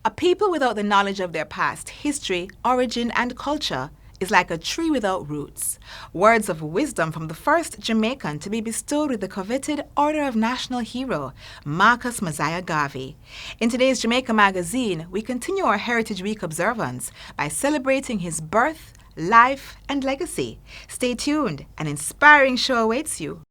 A people without the knowledge of their past history, origin, and culture is like a tree without roots. Words of wisdom from the first Jamaican to be bestowed with the coveted Order of National Hero, Marcus Mosiah Garvey. In today's Jamaica Magazine, we continue our Heritage Week observance by celebrating his birth, life, and legacy. Stay tuned, an inspiring show awaits you.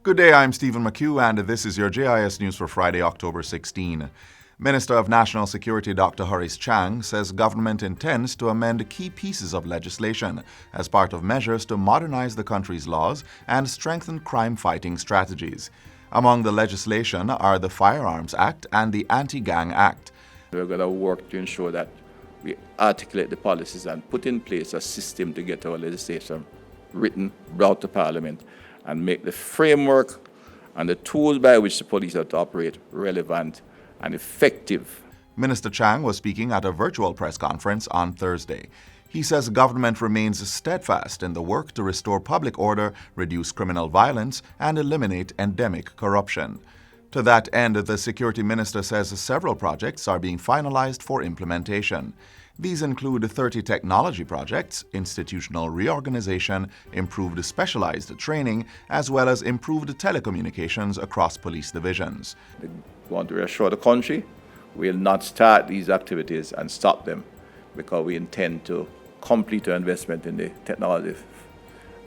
Good day, I'm Stephen McHugh, and this is your JIS News for Friday, October 16. Minister of National Security Dr. Horace Chang says government intends to amend key pieces of legislation as part of measures to modernize the country's laws and strengthen crime-fighting strategies. Among the legislation are the Firearms Act and the Anti-Gang Act. We're going to work to ensure that we articulate the policies and put in place a system to get our legislation written, brought to Parliament, and make the framework and the tools by which the police are to operate relevant and effective. Minister Chang was speaking at a virtual press conference on Thursday. He says government remains steadfast in the work to restore public order, reduce criminal violence, and eliminate endemic corruption. To that end, the security minister says several projects are being finalized for implementation. These include 30 technology projects, institutional reorganization, improved specialized training, as well as improved telecommunications across police divisions. We want to reassure the country we'll not start these activities and stop them because we intend to complete our investment in the technology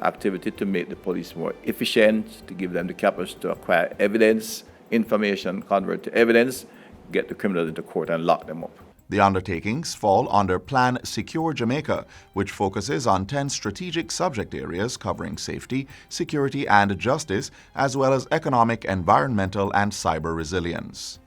activity to make the police more efficient, to give them the capacity to acquire evidence, information, convert to evidence, get the criminals into court and lock them up. The undertakings fall under Plan Secure Jamaica, which focuses on 10 strategic subject areas covering safety, security, and justice, as well as economic, environmental, and cyber resilience.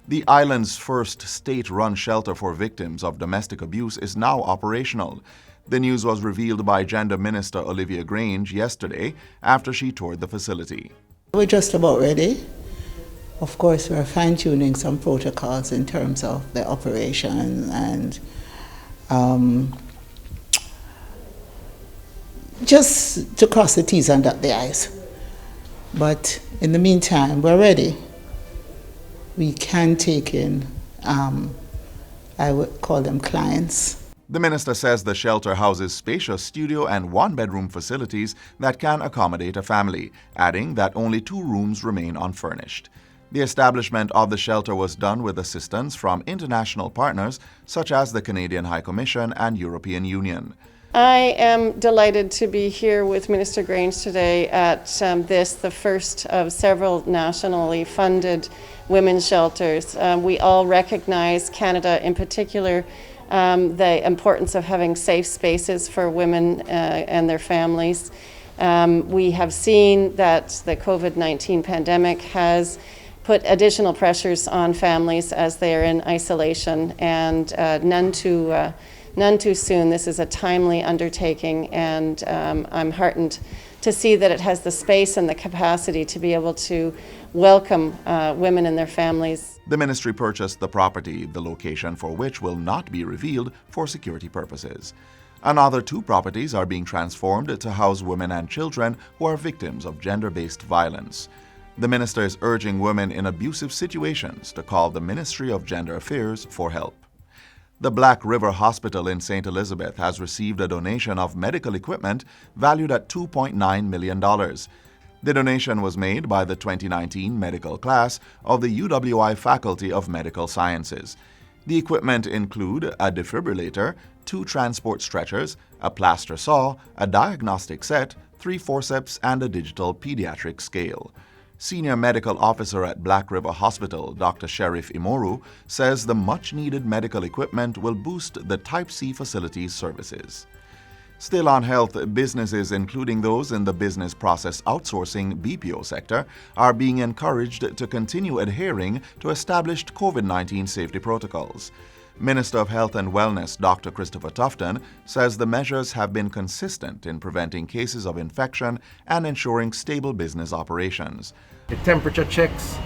The island's first state-run shelter for victims of domestic abuse is now operational. The news was revealed by Gender Minister Olivia Grange yesterday after she toured the facility. We're just about ready. Of course, we're fine-tuning some protocols in terms of the operation and just to cross the T's and dot the I's. But in the meantime, we're ready. We can take in, I would call them clients. The minister says the shelter houses spacious studio and one-bedroom facilities that can accommodate a family, adding that only 2 rooms remain unfurnished. The establishment of the shelter was done with assistance from international partners such as the Canadian High Commission and European Union. I am delighted to be here with Minister Grange today at the first of several nationally funded women's shelters. We all recognize, Canada in particular, the importance of having safe spaces for women and their families. We have seen that the COVID-19 pandemic has put additional pressures on families as they are in isolation, and none too soon. This is a timely undertaking, and I'm heartened to see that it has the space and the capacity to be able to welcome women and their families. The ministry purchased the property, the location for which will not be revealed for security purposes. Another 2 properties are being transformed to house women and children who are victims of gender-based violence. The minister is urging women in abusive situations to call the Ministry of Gender Affairs for help. The Black River Hospital in St. Elizabeth has received a donation of medical equipment valued at $2.9 million. The donation was made by the 2019 medical class of the UWI Faculty of Medical Sciences. The equipment include a defibrillator, 2 transport stretchers, a plaster saw, a diagnostic set, 3 forceps, and a digital pediatric scale. Senior Medical Officer at Black River Hospital, Dr. Sheriff Imoru, says the much-needed medical equipment will boost the Type C facility's services. Still on health, businesses, including those in the business process outsourcing BPO sector, are being encouraged to continue adhering to established COVID-19 safety protocols. Minister of Health and Wellness Dr. Christopher Tufton says the measures have been consistent in preventing cases of infection and ensuring stable business operations. The temperature checks,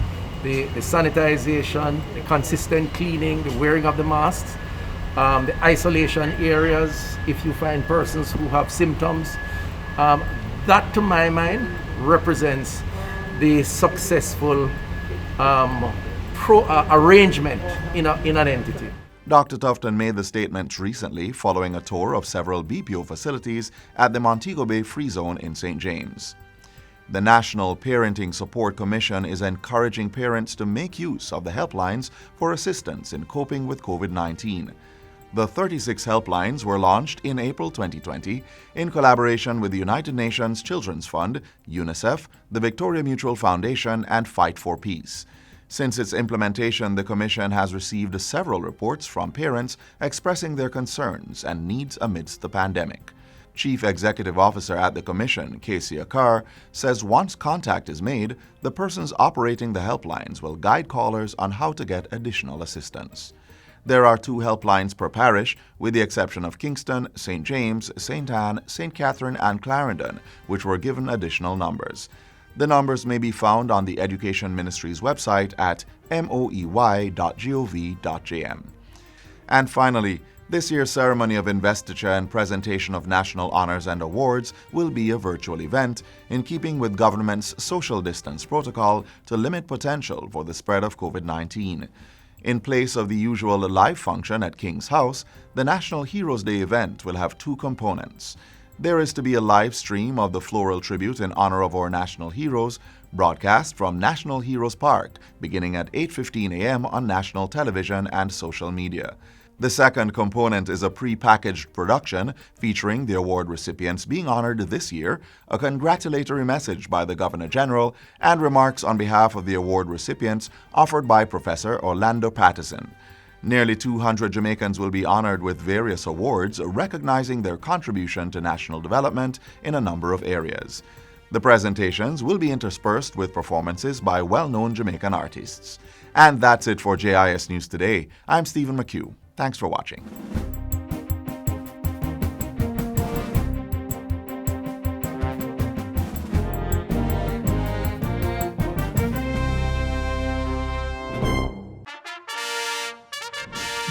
the sanitization, the consistent cleaning, the wearing of the masks, the isolation areas, if you find persons who have symptoms. That, to my mind, represents the successful arrangement in an entity. Dr. Tufton made the statement recently following a tour of several BPO facilities at the Montego Bay Free Zone in St. James. The National Parenting Support Commission is encouraging parents to make use of the helplines for assistance in coping with COVID-19. The 36 helplines were launched in April 2020 in collaboration with the United Nations Children's Fund, UNICEF, the Victoria Mutual Foundation, and Fight for Peace. Since its implementation, the Commission has received several reports from parents expressing their concerns and needs amidst the pandemic. Chief Executive Officer at the Commission, Casey Akar, says once contact is made, the persons operating the helplines will guide callers on how to get additional assistance. There are 2 helplines per parish, with the exception of Kingston, St. James, St. Anne, St. Catherine, and Clarendon, which were given additional numbers. The numbers may be found on the Education Ministry's website at moey.gov.jm. And finally, this year's ceremony of investiture and presentation of national honors and awards will be a virtual event in keeping with government's social distance protocol to limit potential for the spread of COVID-19. In place of the usual live function at King's House, the National Heroes Day event will have 2 components. There is to be a live stream of the floral tribute in honor of our national heroes, broadcast from National Heroes Park, beginning at 8:15 a.m. on national television and social media. The second component is a pre-packaged production featuring the award recipients being honored this year, a congratulatory message by the Governor-General, and remarks on behalf of the award recipients offered by Professor Orlando Patterson. Nearly 200 Jamaicans will be honored with various awards recognizing their contribution to national development in a number of areas. The presentations will be interspersed with performances by well-known Jamaican artists. And that's it for JIS News Today. I'm Stephen McHugh. Thanks for watching.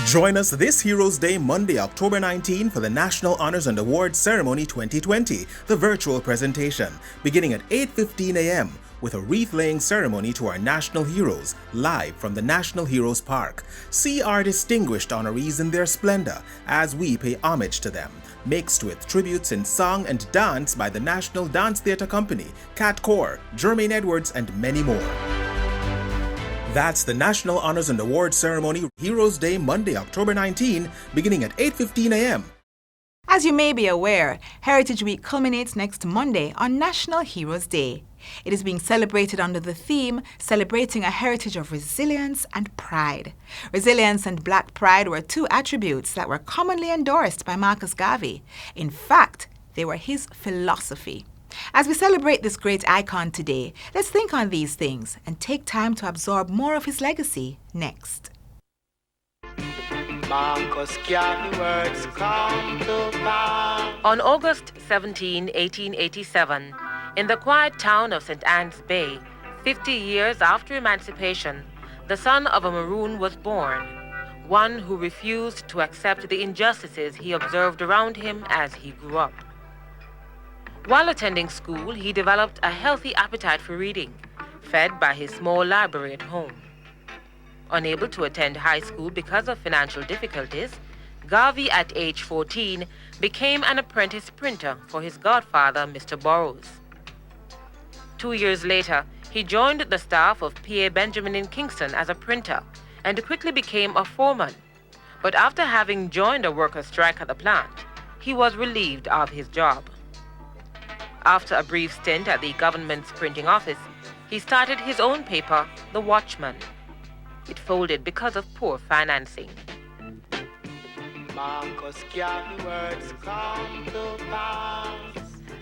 Join us this Heroes Day, Monday, October 19 for the National Honors and Awards Ceremony 2020, the virtual presentation, beginning at 8:15 a.m. with a wreath-laying ceremony to our national heroes, live from the National Heroes Park. See our distinguished honorees in their splendor as we pay homage to them, mixed with tributes in song and dance by the National Dance Theatre Company, Cat Corps, Jermaine Edwards, and many more. That's the National Honors and Awards Ceremony, Heroes Day, Monday, October 19, beginning at 8:15 a.m. As you may be aware, Heritage Week culminates next Monday on National Heroes Day. It is being celebrated under the theme, celebrating a heritage of resilience and pride. Resilience and Black pride were 2 attributes that were commonly endorsed by Marcus Garvey. In fact, they were his philosophy. As we celebrate this great icon today, let's think on these things and take time to absorb more of his legacy next. Marcus Garvey words come to pass. On August 17, 1887, in the quiet town of St. Anne's Bay, 50 years after emancipation, the son of a Maroon was born, one who refused to accept the injustices he observed around him as he grew up. While attending school, he developed a healthy appetite for reading, fed by his small library at home. Unable to attend high school because of financial difficulties, Garvey at age 14 became an apprentice printer for his godfather, Mr. Burroughs. 2 years later, he joined the staff of P.A. Benjamin in Kingston as a printer and quickly became a foreman. But after having joined a workers' strike at the plant, he was relieved of his job. After a brief stint at the government's printing office, he started his own paper, The Watchman. It folded because of poor financing. Marcus Garvey words come to pass.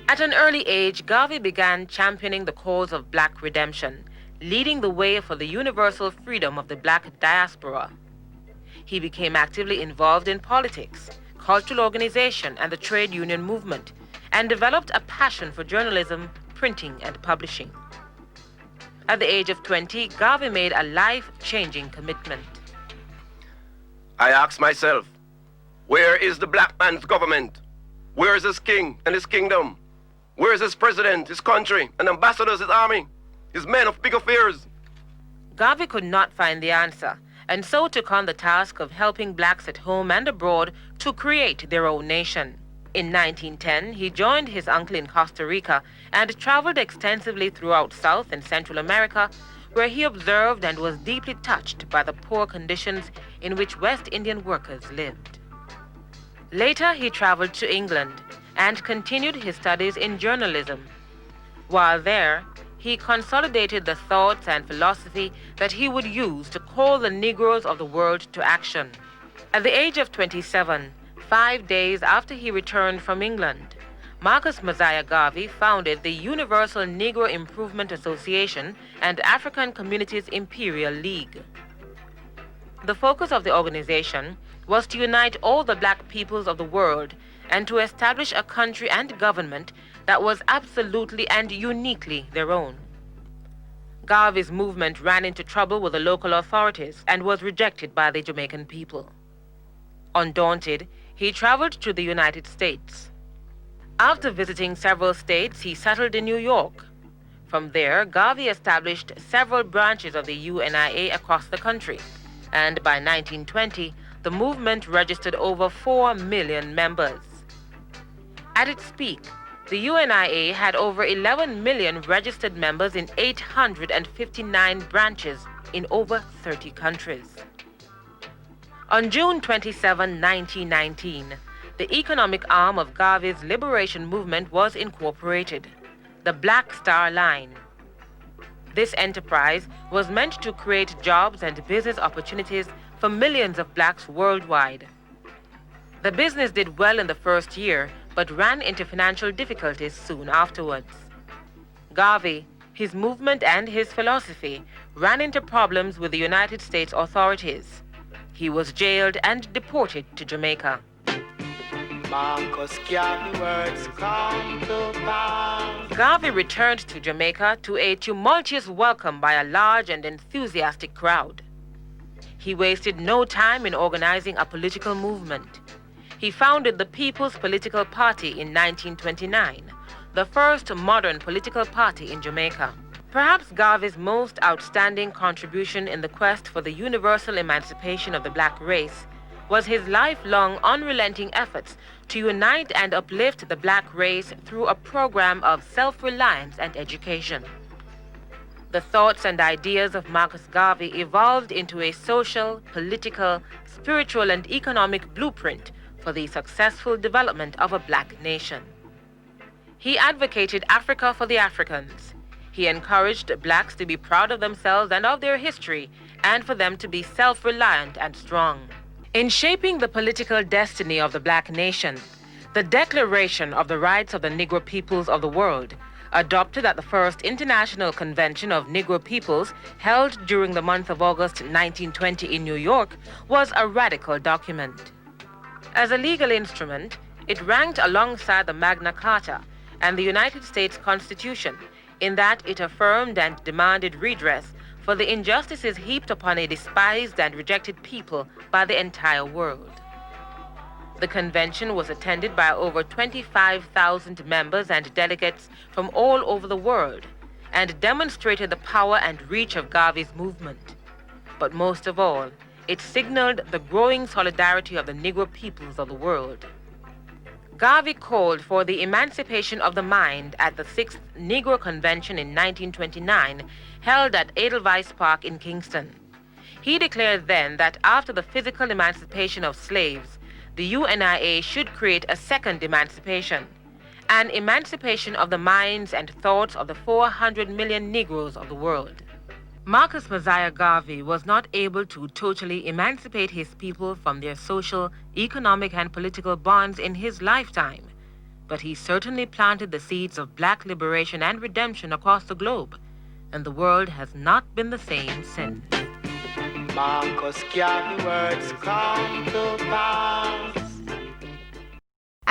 At an early age, Garvey began championing the cause of Black redemption, leading the way for the universal freedom of the Black diaspora. He became actively involved in politics, cultural organization, and the trade union movement, and developed a passion for journalism, printing, and publishing. At the age of 20, Garvey made a life-changing commitment. I asked myself, Where is the black man's government? Where is his king and his kingdom? Where is his president, his country, and ambassadors, his army, his men of big affairs? Garvey could not find the answer, and so took on the task of helping blacks at home and abroad to create their own nation. In 1910, he joined his uncle in Costa Rica and traveled extensively throughout South and Central America, where he observed and was deeply touched by the poor conditions in which West Indian workers lived. Later, he traveled to England and continued his studies in journalism. While there, he consolidated the thoughts and philosophy that he would use to call the Negroes of the world to action. At the age of 27, 5 days after he returned from England, Marcus Mosiah Garvey founded the Universal Negro Improvement Association and African Communities Imperial League. The focus of the organization was to unite all the black peoples of the world and to establish a country and government that was absolutely and uniquely their own. Garvey's movement ran into trouble with the local authorities and was rejected by the Jamaican people. Undaunted, he traveled to the United States. After visiting several states, he settled in New York. From there, Garvey established several branches of the UNIA across the country, and by 1920, the movement registered over 4 million members. At its peak, the UNIA had over 11 million registered members in 859 branches in over 30 countries. On June 27, 1919, the economic arm of Garvey's liberation movement was incorporated, the Black Star Line. This enterprise was meant to create jobs and business opportunities for millions of blacks worldwide. The business did well in the first year, but ran into financial difficulties soon afterwards. Garvey, his movement and his philosophy ran into problems with the United States authorities. He was jailed and deported to Jamaica. Garvey returned to Jamaica to a tumultuous welcome by a large and enthusiastic crowd. He wasted no time in organizing a political movement. He founded the People's Political Party in 1929, the first modern political party in Jamaica. Perhaps Garvey's most outstanding contribution in the quest for the universal emancipation of the black race was his lifelong, unrelenting efforts to unite and uplift the black race through a program of self-reliance and education. The thoughts and ideas of Marcus Garvey evolved into a social, political, spiritual, and economic blueprint for the successful development of a black nation. He advocated Africa for the Africans. He encouraged blacks to be proud of themselves and of their history, and for them to be self-reliant and strong. In shaping the political destiny of the black nation, the Declaration of the Rights of the Negro Peoples of the World, adopted at the First International Convention of Negro Peoples held during the month of August 1920 in New York, was a radical document. As a legal instrument, it ranked alongside the Magna Carta and the United States Constitution in that it affirmed and demanded redress for the injustices heaped upon a despised and rejected people by the entire world. The convention was attended by over 25,000 members and delegates from all over the world and demonstrated the power and reach of Garvey's movement. But most of all, it signaled the growing solidarity of the Negro peoples of the world. Garvey called for the emancipation of the mind at the 6th Negro Convention in 1929, held at Edelweiss Park in Kingston. He declared then that after the physical emancipation of slaves, the UNIA should create a second emancipation, an emancipation of the minds and thoughts of the 400 million Negroes of the world. Marcus Mosiah Garvey was not able to totally emancipate his people from their social, economic, and political bonds in his lifetime, but he certainly planted the seeds of black liberation and redemption across the globe, and the world has not been the same since. Marcus Garvey words come to pass.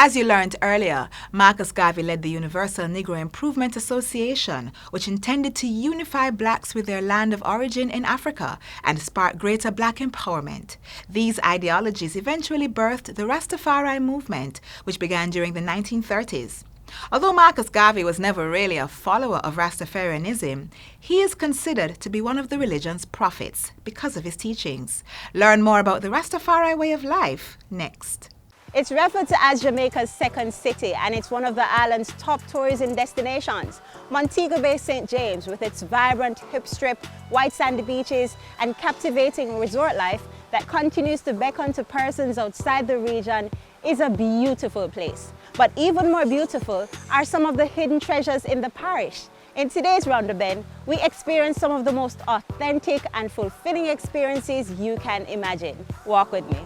As you learned earlier, Marcus Garvey led the Universal Negro Improvement Association, which intended to unify blacks with their land of origin in Africa and spark greater black empowerment. These ideologies eventually birthed the Rastafari movement, which began during the 1930s. Although Marcus Garvey was never really a follower of Rastafarianism, he is considered to be one of the religion's prophets because of his teachings. Learn more about the Rastafari way of life next. It's referred to as Jamaica's second city, and it's one of the island's top tourism destinations. Montego Bay St. James, with its vibrant hip strip, white sandy beaches, and captivating resort life that continues to beckon to persons outside the region, is a beautiful place. But even more beautiful are some of the hidden treasures in the parish. In today's Round the Bend, we experience some of the most authentic and fulfilling experiences you can imagine. Walk with me.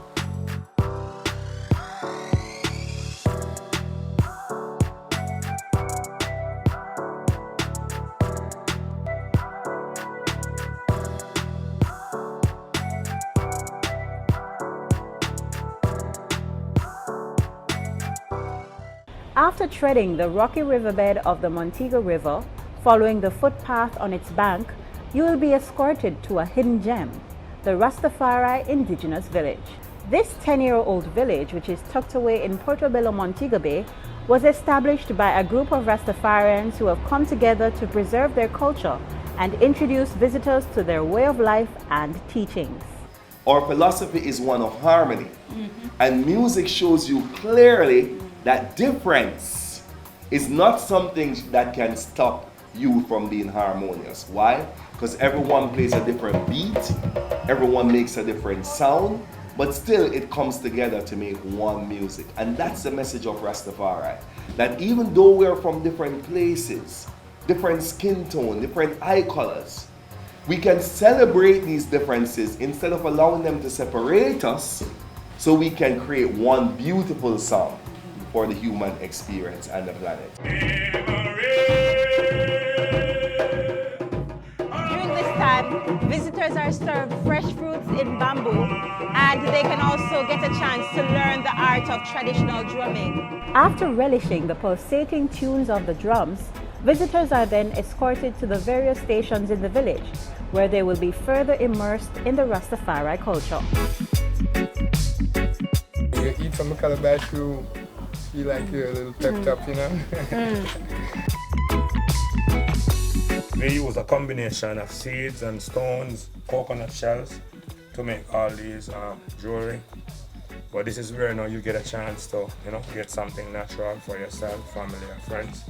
After treading the rocky riverbed of the Montego River, following the footpath on its bank, you will be escorted to a hidden gem, the Rastafari indigenous village. This 10-year-old village, which is tucked away in Portobello, Montego Bay, was established by a group of Rastafarians who have come together to preserve their culture and introduce visitors to their way of life and teachings. Our philosophy is one of harmony, and music shows you clearly that difference is not something that can stop you from being harmonious. Why? Because everyone plays a different beat, everyone makes a different sound, but still it comes together to make one music. And that's the message of Rastafari, that even though we're from different places, different skin tone, different eye colors, we can celebrate these differences instead of allowing them to separate us, so we can create one beautiful song for the human experience and the planet. During this time, visitors are served fresh fruits in bamboo, and they can also get a chance to learn the art of traditional drumming. After relishing the pulsating tunes of the drums, visitors are then escorted to the various stations in the village, where they will be further immersed in the Rastafari culture. You eat from a calabash, you feel like you're a little pepped up, you know? We use a combination of seeds and stones, coconut shells to make all these jewelry. But this is where you get a chance to, get something natural for yourself, family, and friends.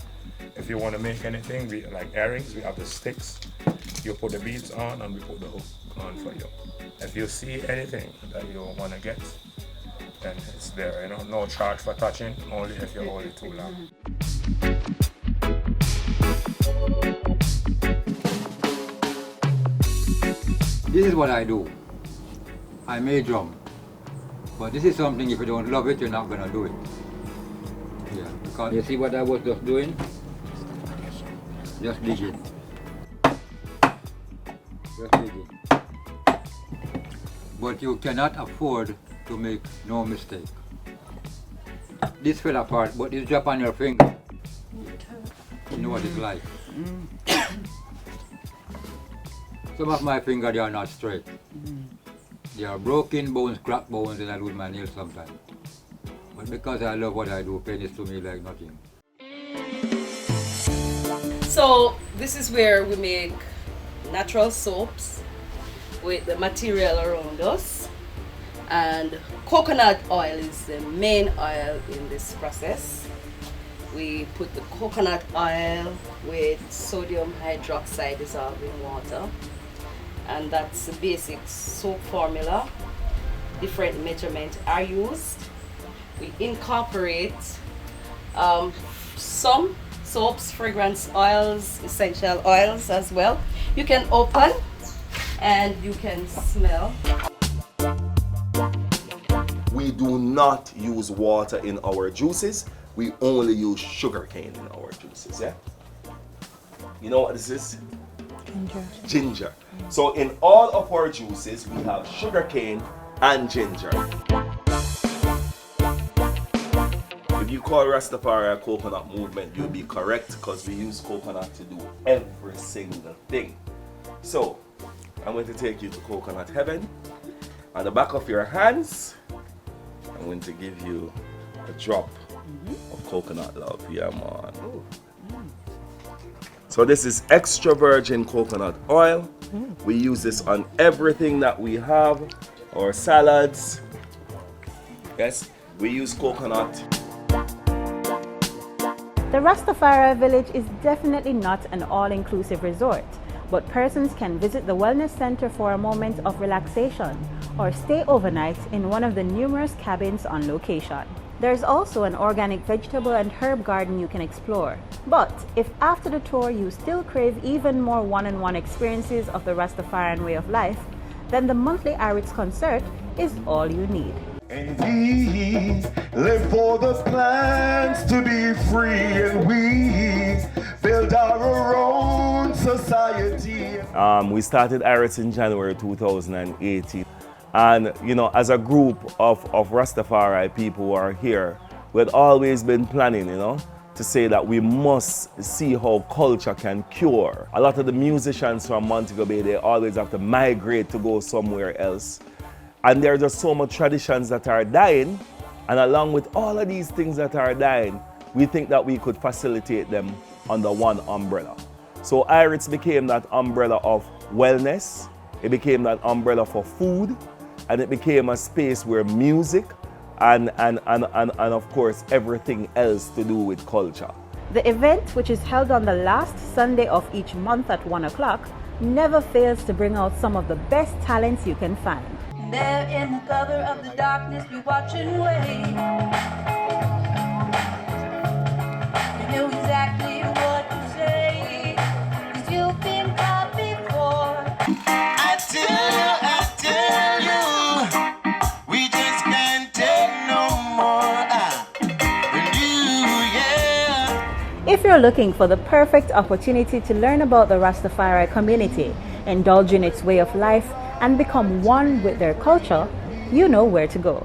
If you want to make anything, like earrings, we have the sticks. You put the beads on and we put the hook on for you. If you see anything that you want to get, then it's there, no charge for touching, only if you hold it too long. This is what I do. I may drum, but this is something, if you don't love it, you're not gonna do it. Yeah, because you see what I was just doing? Just digging. Just digging. But you cannot afford to make no mistake. This fell apart, but you drop on your finger. You know what it's like. Some of my fingers, they are not straight. They are broken bones, cracked bones, and I lose my nails sometimes. But because I love what I do, pain is to me like nothing. So this is where we make natural soaps with the material around us. And coconut oil is the main oil in this process. We put the coconut oil with sodium hydroxide dissolved in water. And that's the basic soap formula. Different measurements are used. We incorporate some soaps, fragrance oils, essential oils as well. You can open and you can smell. We do not use water in our juices. We only use sugar cane in our juices, yeah? You know what this is? Ginger. Ginger. So in all of our juices, we have sugar cane and ginger. If you call Rastafari a coconut movement, you'll be correct because we use coconut to do every single thing. So, I'm going to take you to coconut heaven. On the back of your hands, I'm going to give you a drop of coconut love. Yeah, man. So this is extra virgin coconut oil. We use this on everything that we have, our salads. Yes, we use coconut. The Rastafari village is definitely not an all-inclusive resort, but persons can visit the wellness center for a moment of relaxation or stay overnight in one of the numerous cabins on location. There's also an organic vegetable and herb garden you can explore. But if after the tour you still crave even more one-on-one experiences of the Rastafarian way of life, then the monthly Iritz concert is all you need. And we live for the plans to be free, and we build our own society. We started Iritz in January 2018. And, you know, as a group of Rastafari people who are here, we had always been planning, you know, to say that we must see how culture can cure. A lot of the musicians from Montego Bay, they always have to migrate to go somewhere else. And there are just so much traditions that are dying, and along with all of these things that are dying, we think that we could facilitate them under one umbrella. So Iritz became that umbrella of wellness, it became that umbrella for food, and it became a space where music and of course everything else to do with culture. The event, which is held on the last Sunday of each month at 1 o'clock, never fails to bring out some of the best talents you can find. There in the cover of the darkness we watch and wait. You know exactly what to say, 'cause you've been caught before. I tell you, we just can't take no more. If you're looking for the perfect opportunity to learn about the Rastafari community, indulge in its way of life, and become one with their culture, you know where to go.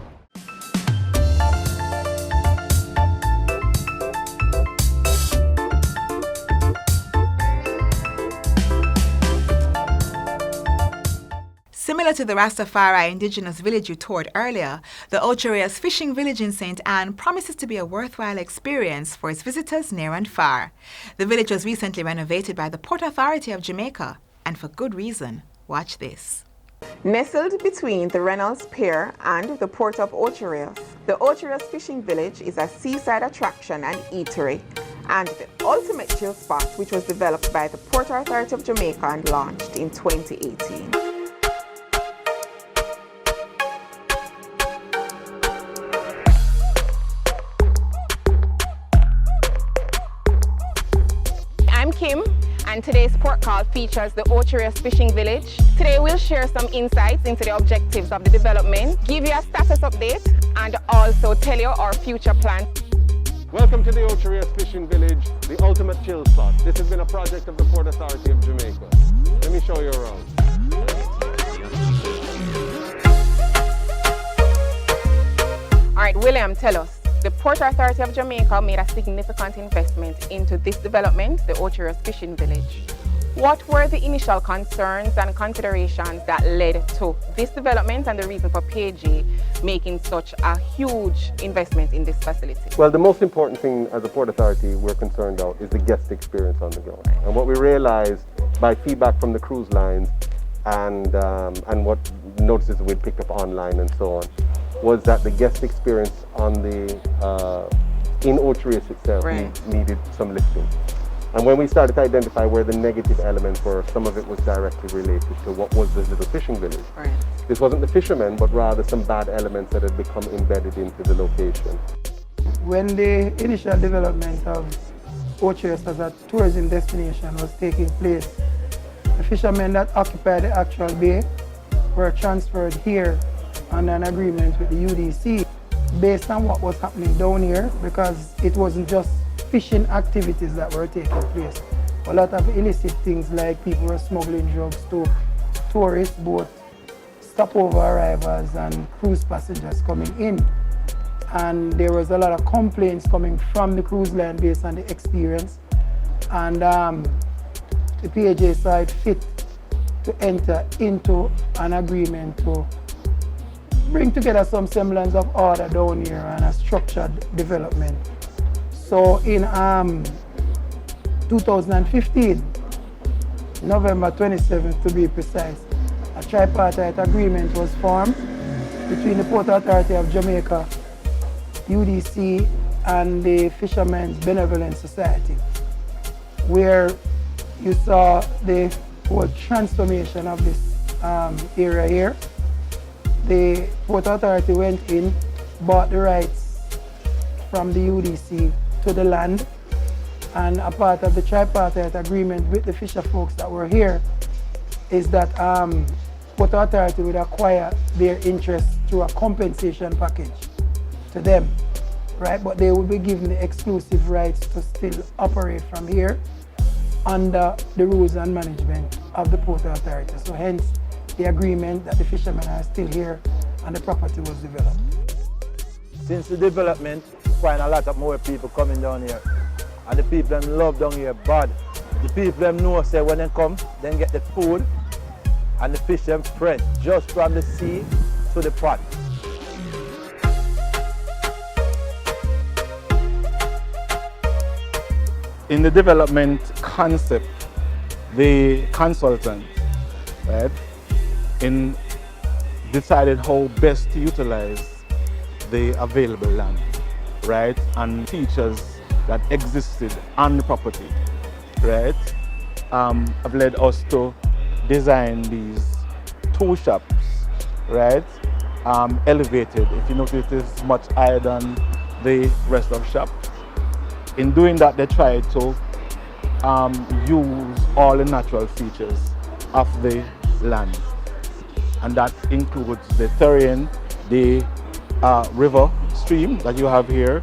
Similar to the Rastafari indigenous village you toured earlier, the Ocho Rios fishing village in St. Anne promises to be a worthwhile experience for its visitors near and far. The village was recently renovated by the Port Authority of Jamaica, and for good reason. Watch this. Nestled between the Reynolds Pier and the port of Ocho Rios, the Ocho Rios Fishing Village is a seaside attraction and eatery and the ultimate chill spot, which was developed by the Port Authority of Jamaica and launched in 2018. I'm Kim, and today's port call features the Ocho Rios Fishing Village. Today we'll share some insights into the objectives of the development, give you a status update, and also tell you our future plans. Welcome to the Ocho Rios Fishing Village, the ultimate chill spot. This has been a project of the Port Authority of Jamaica. Let me show you around. All right, William, tell us. The Port Authority of Jamaica made a significant investment into this development, the Ocho Rios Fishing Village. What were the initial concerns and considerations that led to this development and the reason for PAJ making such a huge investment in this facility? Well, the most important thing as a Port Authority we're concerned about is the guest experience on the ground. And what we realized by feedback from the cruise lines and what notices we'd picked up online and so on, was that the guest experience on the in Ocho Rios itself needed some lifting. And when we started to identify where the negative elements were, some of it was directly related to what was the little fishing village. Right. This wasn't the fishermen, but rather some bad elements that had become embedded into the location. When the initial development of Ocho Rios as a tourism destination was taking place, the fishermen that occupied the actual bay were transferred here on an agreement with the UDC based on what was happening down here, because it wasn't just fishing activities that were taking place. A lot of illicit things, like people were smuggling drugs to tourists, both stopover arrivals and cruise passengers coming in. and there was a lot of complaints coming from the cruise line based on the experience. And the PAJ saw it fit to enter into an agreement to bring together some semblance of order down here and a structured development. So in 2015, November 27th to be precise, a tripartite agreement was formed between the Port Authority of Jamaica, UDC, and the Fishermen's Benevolent Society, where you saw the whole transformation of this area here. The Port Authority went in, bought the rights from the UDC to the land, and a part of the tripartite agreement with the fisher folks that were here is that Port Authority would acquire their interest through a compensation package to them, right? But they would be given the exclusive rights to still operate from here under the rules and management of the Port Authority. So hence the agreement that the fishermen are still here and the property was developed. Since the development, find a lot of more people coming down here. And the people them love down here bad. The people them know say when they come, then get the food and the fish them fresh, just from the sea to the pot. In the development concept, the consultant, right, decided how best to utilize the available land, right, and features that existed on the property, right, have led us to design these two shops, right, elevated. If you notice, it is much higher than the rest of the shop. In doing that, they try to use all the natural features of the land, and that includes the terrain, the river stream that you have here.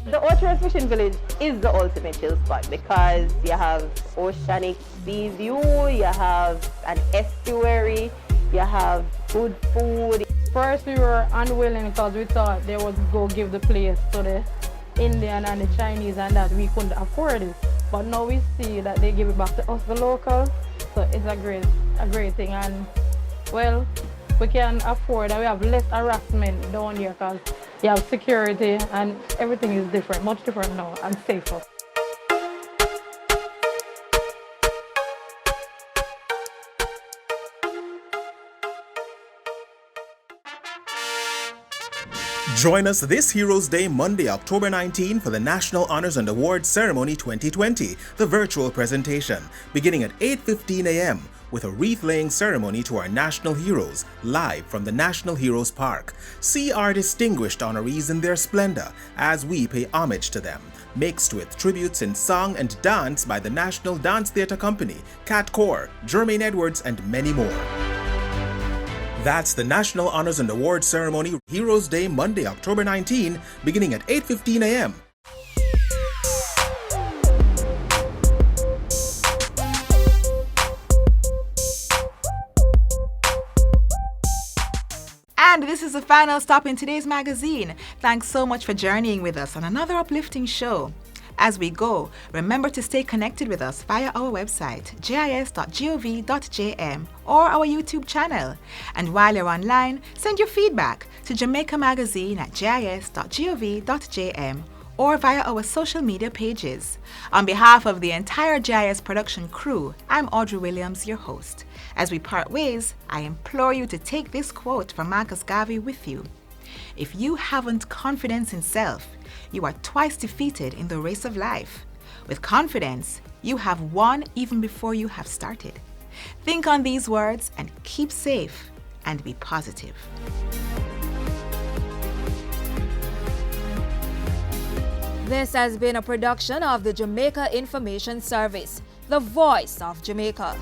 The Ocho Rios Fishing Village is the ultimate chill spot because you have oceanic sea view, you have an estuary, you have good food. First we were unwilling because we thought they would go give the place to the Indian and the Chinese and that we couldn't afford it. But now we see that they give it back to us, the locals, so it's a great thing. And well, we can afford and we have less harassment down here because you have security and everything is different, much different now and safer. Join us this Heroes Day, Monday, October 19 for the National Honors and Awards Ceremony 2020, the virtual presentation, beginning at 8:15 a.m. with a wreath-laying ceremony to our national heroes, live from the National Heroes Park. See our distinguished honorees in their splendor as we pay homage to them, mixed with tributes in song and dance by the National Dance Theatre Company, Cat Corps, Jermaine Edwards, and many more. That's the National Honors and Awards Ceremony, Heroes Day, Monday, October 19, beginning at 8:15 a.m. And this is the final stop in today's magazine. Thanks so much for journeying with us on another uplifting show. As we go, remember to stay connected with us via our website, gis.gov.jm, or our YouTube channel. And while you're online, send your feedback to Jamaica Magazine at gis.gov.jm or via our social media pages. On behalf of the entire GIS production crew, I'm Audrey Williams, your host. As we part ways, I implore you to take this quote from Marcus Garvey with you. If you haven't confidence in self, you are twice defeated in the race of life. With confidence, you have won even before you have started. Think on these words and keep safe and be positive. This has been a production of the Jamaica Information Service, the voice of Jamaica.